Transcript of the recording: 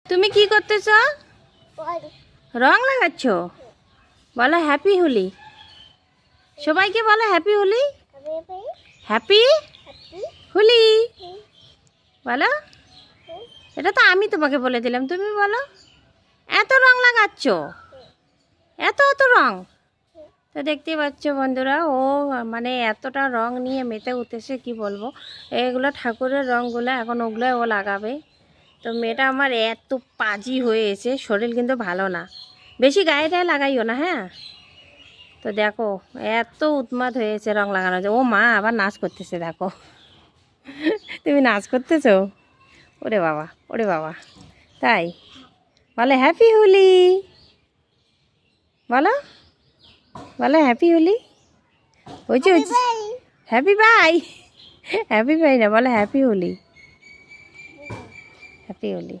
তুমি কি করতেছ? রং লাগাচ্ছ? বলো হ্যাপি হোলি। সবাইকে বলো হ্যাপি হোলি। হ্যাপি হোলি বলো। এটা তো আমি তোমাকে বলে দিলাম, তুমি বলো। এত রং লাগাচ্ছ, এত এত রং। তো দেখতেই পাচ্ছ বন্ধুরা, ও মানে এতটা রং নিয়ে মেতে উঠেছে, কি বলবো। এগুলো ঠাকুরের রঙগুলো এখন ওগুলো ও লাগাবে। তো মেয়েটা আমার এত পাজি হয়েছে, শরীর কিন্তু ভালো না, বেশি গায়ে গায়ে লাগাইও না, হ্যাঁ। তো দেখো এত উন্মাদ হয়েছে রং লাগানো। ও মা আবার নাচ করতেছে, দেখো। তুমি নাচ করতেছো? ওরে বাবা, ওরে বাবা, তাই বলে হ্যাপি হোলি বলো, বলো হ্যাপি হোলি। হয়েছে হয়েছে, হ্যাপি বাই। হ্যাপি বাই না, বলো হ্যাপি হোলি, হ্যাপি হোলি।